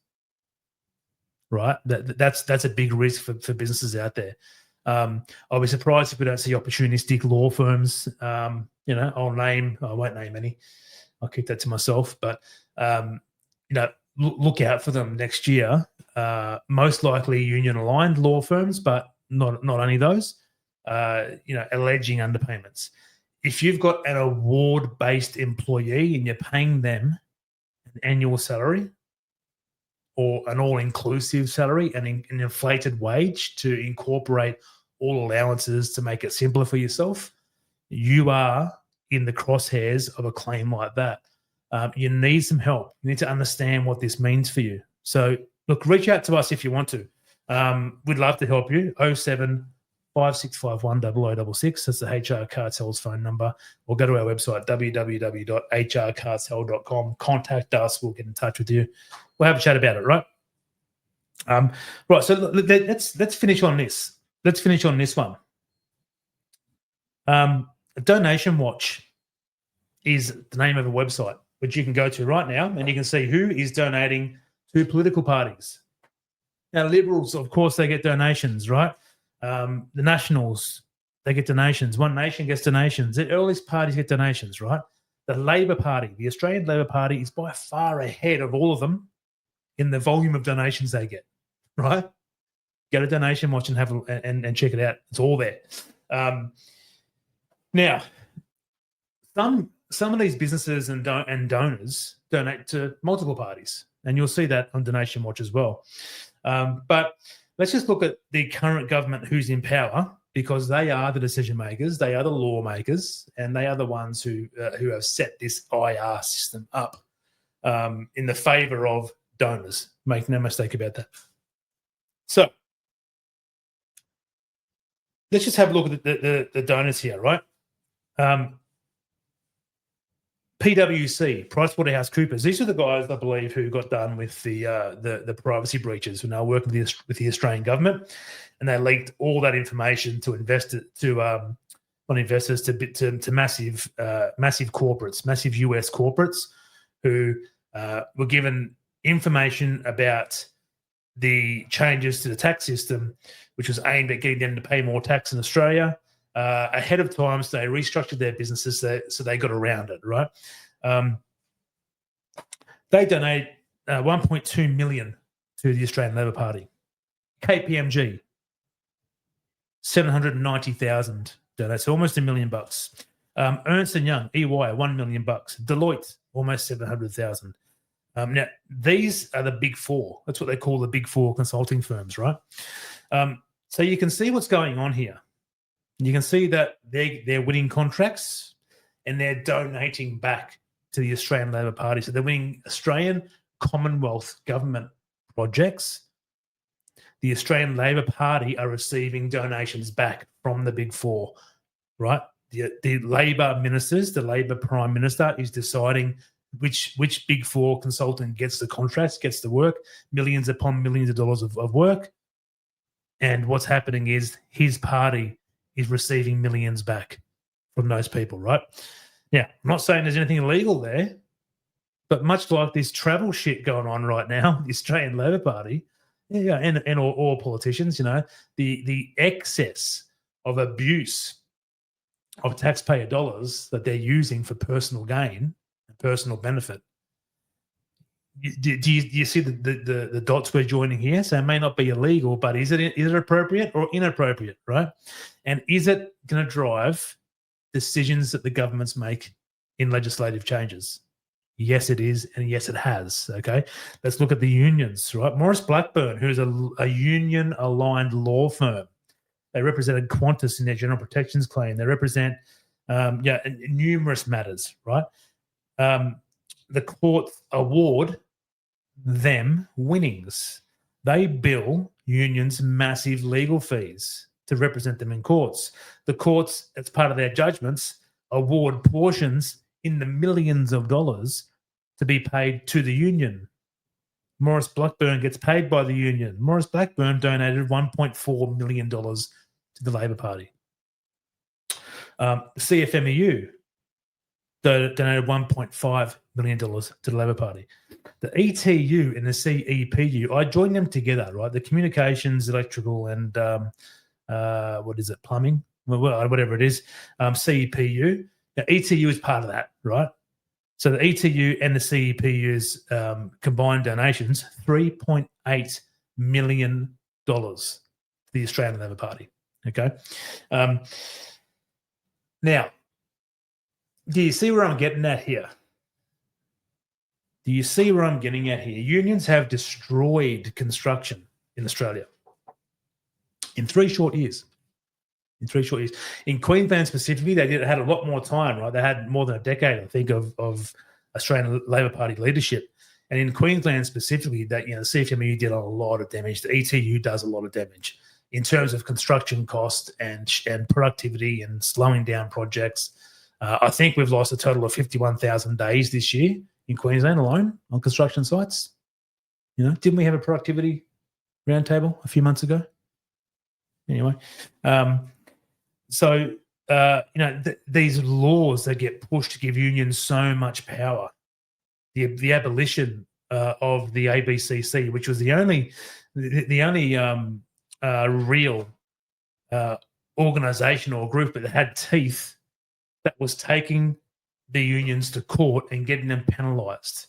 right? That's a big risk for businesses out there. I'll be surprised if we don't see opportunistic law firms. I won't name any. I'll keep that to myself. But look out for them next year. Most likely union-aligned law firms, but not only those. Alleging underpayments. If you've got an award-based employee and you're paying them an annual salary or an all-inclusive salary and an inflated wage to incorporate all allowances to make it simpler for yourself, you are in the crosshairs of a claim like that. You need some help. You need to understand what this means for you. So, look, reach out to us if you want to. We'd love to help you. 07 5651 0066. That's the HR Cartel's phone number. Or go to our website, www.hrcartel.com. Contact us. We'll get in touch with you. We'll have a chat about it, right? Right. So let's finish on this. Let's finish on this one. Donation Watch is the name of a website which you can go to right now, and you can see who is donating to political parties. Now, Liberals, of course, they get donations, right? The Nationals, they get donations. One Nation gets donations. All these parties get donations, right? The Labor Party, the Australian Labor Party, is by far ahead of all of them in the volume of donations they get, right? Go to Donation Watch and have and check it out. It's all there. Now, some of these businesses and donors donate to multiple parties, and you'll see that on Donation Watch as well. But let's just look at the current government who's in power, because they are the decision makers, they are the lawmakers, and they are the ones who have set this IR system up in the favour of donors. Make no mistake about that. So let's just have a look at the donors here, right? PwC, PricewaterhouseCoopers. These are the guys, I believe, who got done with the privacy breaches, who are now working with the Australian government, and they leaked all that information to massive corporates, massive US corporates, who were given information about the changes to the tax system, which was aimed at getting them to pay more tax in Australia. Ahead of time, so they restructured their businesses so they got around it, right? They donate 1.2 million to the Australian Labor Party. KPMG, 790,000 donates, so almost $1 million. Ernst & Young, EY, $1 million. Deloitte, almost 700,000. Now, these are the big four. That's what they call the big four consulting firms, right? So you can see what's going on here. You can see that they're winning contracts and they're donating back to the Australian Labor Party. So they're winning Australian Commonwealth government projects. The Australian Labor Party are receiving donations back from the big four, right? The Labor ministers, the Labor Prime Minister is deciding which big four consultant gets the contracts, gets the work, millions upon millions of dollars of work. And what's happening is his party is receiving millions back from those people, right? Now, I'm not saying there's anything illegal there, but much like this travel shit going on right now, the Australian Labor Party, and all politicians, the excess of abuse of taxpayer dollars that they're using for personal gain and personal benefit. Do you see the dots we're joining here? So it may not be illegal, but is it appropriate or inappropriate, right? And is it going to drive decisions that the governments make in legislative changes? Yes, it is, and yes, it has. Okay, let's look at the unions, right? Maurice Blackburn, who's a union-aligned law firm. They represented Qantas in their general protections claim. They represent numerous matters, right? The courts award them winnings. They bill unions massive legal fees to represent them in courts. The courts, as part of their judgments, award portions in the millions of dollars to be paid to the union. Maurice Blackburn gets paid by the union. Maurice Blackburn donated $1.4 million to the Labor Party. CFMEU donated $1.5 million to the Labor Party. The ETU and the CEPU, I joined them together, right? The communications, electrical, and plumbing, whatever it is, CEPU. Now, ETU is part of that, right? So the ETU and the CEPU's combined donations, $3.8 million to the Australian Labor Party. Okay. Now, do you see where I'm getting at here? Do you see where I'm getting at here? Unions have destroyed construction in Australia in 3 short years. In Queensland specifically, they had a lot more time, right? They had more than a decade, I think, of Australian Labor Party leadership. And in Queensland specifically, that the CFMEU did a lot of damage. The ETU does a lot of damage in terms of construction cost and productivity and slowing down projects. I think we've lost a total of 51,000 days this year in Queensland alone on construction sites. Didn't we have a productivity roundtable a few months ago? Anyway, these laws that get pushed to give unions so much power, the abolition of the ABCC, which was the only real organisation or group that had teeth, that was taking the unions to court and getting them penalised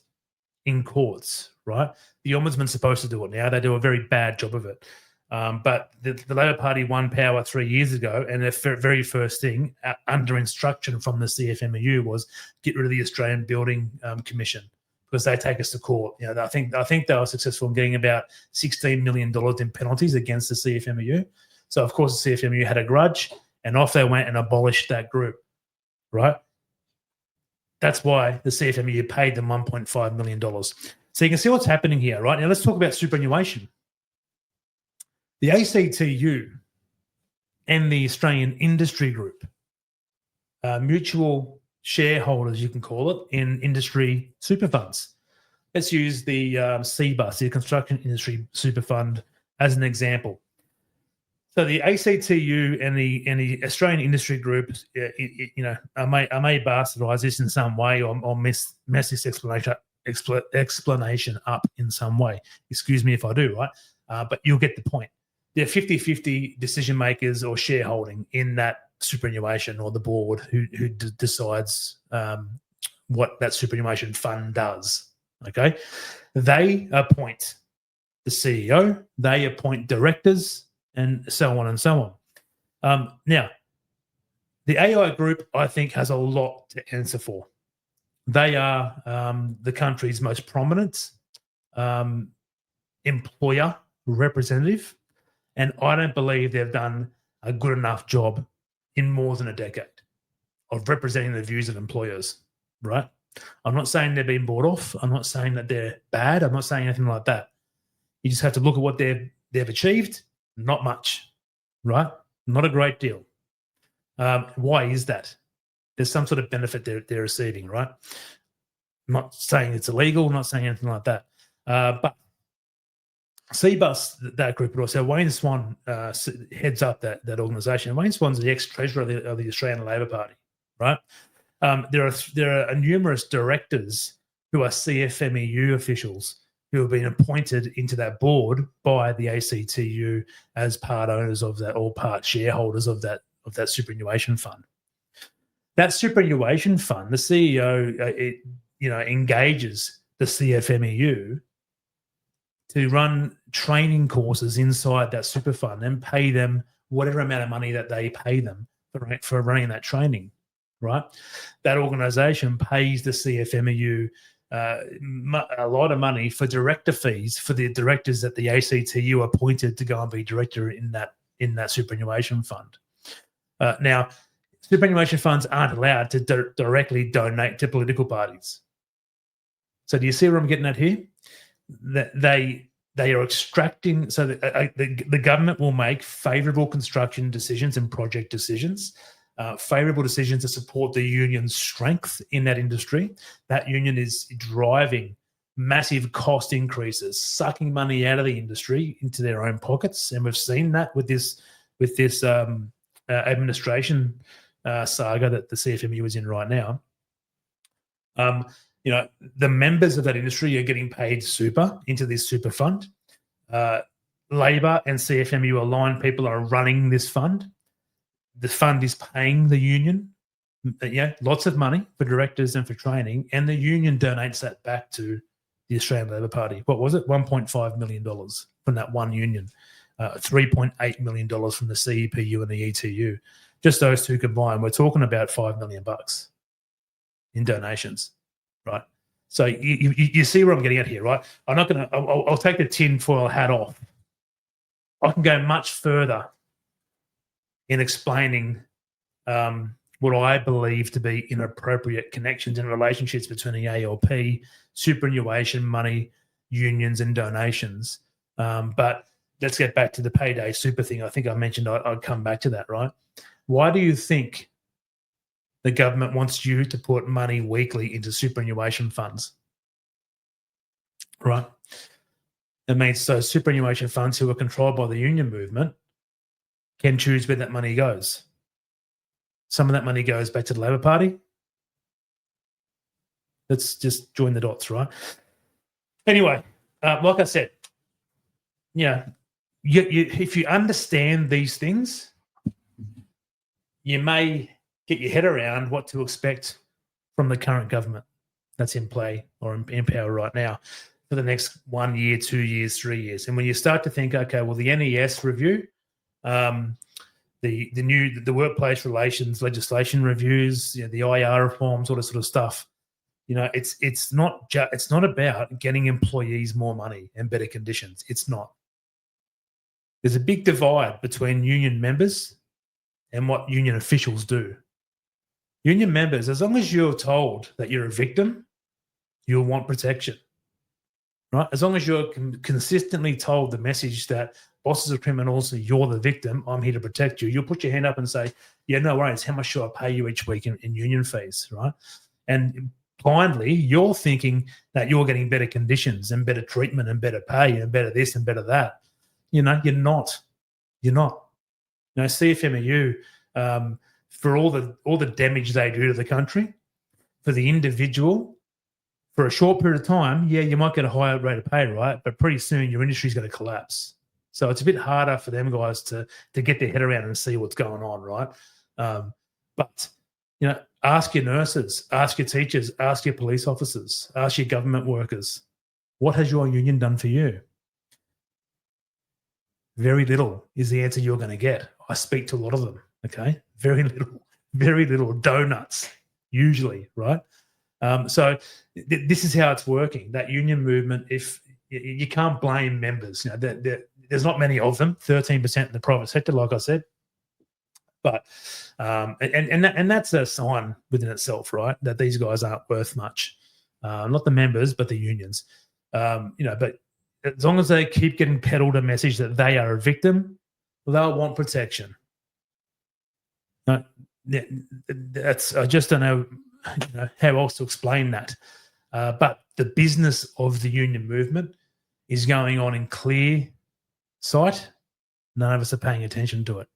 in courts, right? The Ombudsman's supposed to do it now. They do a very bad job of it. But the Labor Party won power 3 years ago, and their very first thing, under instruction from the CFMEU, was get rid of the Australian Building Commission, because they take us to court. I think they were successful in getting about $16 million in penalties against the CFMEU. So, of course, the CFMEU had a grudge, and off they went and abolished that group, right? That's why the CFMEU paid them $1.5 million. So you can see what's happening here, right? Now let's talk about superannuation. The ACTU and the Australian Industry Group, mutual shareholders, you can call it, in industry super funds. Let's use the CBUS, the Construction Industry Super Fund, as an example. So the ACTU and the Australian Industry Group, I may bastardise this in some way or mess this explanation up in some way. Excuse me if I do, right? But you'll get the point. They're 50-50 decision makers or shareholding in that superannuation, or the board who decides what that superannuation fund does. Okay, they appoint the CEO, they appoint directors, and so on and so on. Now, the AI group, I think, has a lot to answer for. They are the country's most prominent employer representative, and I don't believe they've done a good enough job in more than a decade of representing the views of employers, right? I'm not saying they're being bought off. I'm not saying that they're bad. I'm not saying anything like that. You just have to look at what they've achieved. Not much, right? Not a great deal. Why is that? There's some sort of benefit they're receiving, right? I'm not saying it's illegal. I'm not saying anything like that. But CBUS, that group, but also Wayne Swan heads up that organisation. Wayne Swan's the ex-treasurer of the Australian Labor Party, right? There are numerous directors who are CFMEU officials who have been appointed into that board by the ACTU as part owners of that, or part shareholders of that superannuation fund. That superannuation fund, the CEO, engages the CFMEU to run training courses inside that super fund and pay them whatever amount of money that they pay them for running that training, right? That organisation pays the CFMEU a lot of money for director fees for the directors that the ACTU appointed to go and be director in that superannuation fund. Now, superannuation funds aren't allowed to directly donate to political parties. So do you see where I'm getting at here? That they are extracting, so the government will make favourable construction decisions and project decisions, favourable decisions to support the union's strength in that industry. That union is driving massive cost increases, sucking money out of the industry into their own pockets, and we've seen that with this administration saga that the CFMEU is in right now. the members of that industry are getting paid super into this super fund. Labor and CFMU aligned people are running this fund. The fund is paying the union, lots of money for directors and for training, and the union donates that back to the Australian Labor Party. What was it? $1.5 million from that one union, $3.8 million from the CEPU and the ETU. Just those two combined, we're talking about $5 million in donations, right? So you see where I'm getting at here, right? I'm not going to. I'll take the tinfoil hat off. I can go much further in explaining what I believe to be inappropriate connections and relationships between the ALP, superannuation money, unions, and donations. But let's get back to the Payday Super thing. I think I mentioned I'd come back to that, right? Why do you think the government wants you to put money weekly into superannuation funds? Right? That means those superannuation funds who are controlled by the union movement can choose where that money goes. Some of that money goes back to the Labor Party. Let's just join the dots, right? Anyway, like I said, if you understand these things, you may get your head around what to expect from the current government that's in play or in power right now for the next 1 year, 2 years, 3 years. And when you start to think, okay, well, the NES review, the workplace relations legislation reviews, the IR reforms, all this sort of stuff, it's not about getting employees more money and better conditions. It's not. There's a big divide between union members and what union officials do. Union members, as long as you're told that you're a victim, you'll want protection, right? As long as you're consistently told the message that bosses are criminals, you're the victim, I'm here to protect you, you'll put your hand up and say, yeah, no worries, how much should I pay you each week in union fees, right? And blindly, you're thinking that you're getting better conditions and better treatment and better pay and better this and better that. You're not. CFMEU, for all the damage they do to the country, for the individual, for a short period of time, you might get a higher rate of pay, right? But pretty soon your industry is going to collapse. So it's a bit harder for them guys to get their head around and see what's going on, right? But ask your nurses, ask your teachers, ask your police officers, ask your government workers, what has your union done for you? Very little is the answer you're going to get. I speak to a lot of them, okay? Very little donuts, usually, right? So this is how it's working. That union movement, if you can't blame members, there's not many of them, 13% in the private sector, like I said. But and that's a sign within itself, right? That these guys aren't worth much. Not the members, but the unions. But as long as they keep getting peddled a message that they are a victim, they'll want protection. That's I just don't know, how else to explain that. But the business of the union movement is going on in clear sight. None of us are paying attention to it.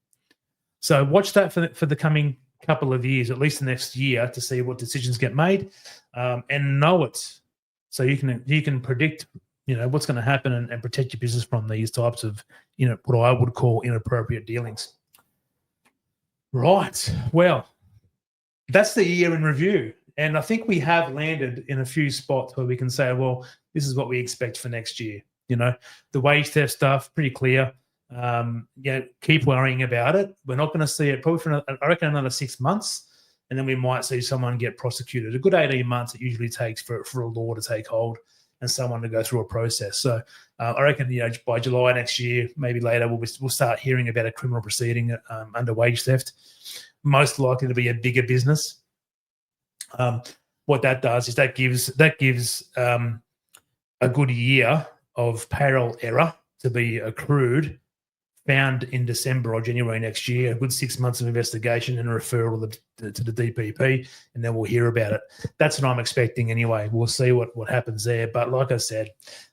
So watch that for the coming couple of years, at least the next year, to see what decisions get made, and know it, so you can predict, what's going to happen and protect your business from these types of, what I would call inappropriate dealings. Right. Well, that's the year in review, and I think we have landed in a few spots where we can say, well, this is what we expect for next year. The wage theft stuff, pretty clear. Keep worrying about it. We're not going to see it probably for, I reckon, another 6 months, and then we might see someone get prosecuted. A good 18 months it usually takes for a law to take hold and someone to go through a process. So I reckon, by July next year, maybe later, we'll start hearing about a criminal proceeding under wage theft. Most likely to be a bigger business. What that does is that gives a good year of payroll error to be accrued, found in December or January next year, a good 6 months of investigation and a referral to the DPP, and then we'll hear about it. That's what I'm expecting anyway. We'll see what happens there. But like I said,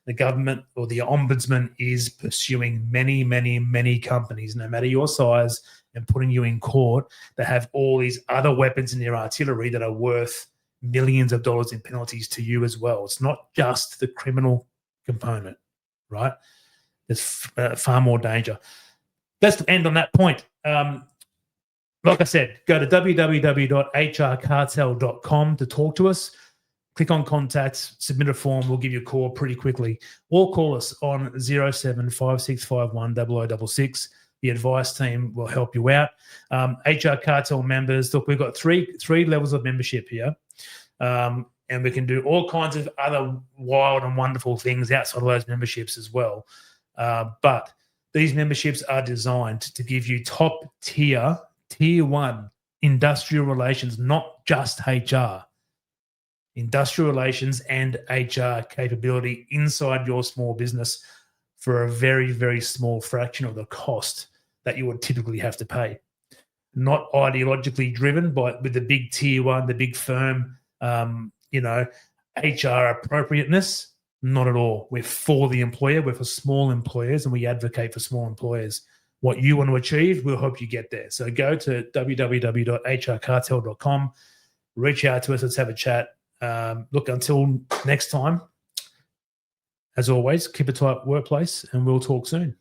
the government or the Ombudsman is pursuing many, many, many companies, no matter your size, and putting you in court that have all these other weapons in their artillery that are worth millions of dollars in penalties to you as well. It's not just the criminal component, right? There's far more danger. Let's end on that point. Like I said, go to www.hrcartel.com to talk to us. Click on contact, submit a form. We'll give you a call pretty quickly. Or call us on 0756510066. The advice team will help you out. HR Cartel members, look, we've got three levels of membership here. And we can do all kinds of other wild and wonderful things outside of those memberships as well. But these memberships are designed to give you top tier 1 industrial relations, not just HR. Industrial relations and HR capability inside your small business for a very, very small fraction of the cost that you would typically have to pay. Not ideologically driven with the big tier 1, the big firm, HR appropriateness. Not at all. We're for the employer. We're for small employers, and we advocate for small employers. What you want to achieve, we'll help you get there. So go to www.hrcartel.com, reach out to us. Let's have a chat. Look, until next time, as always, keep a tight workplace, and we'll talk soon.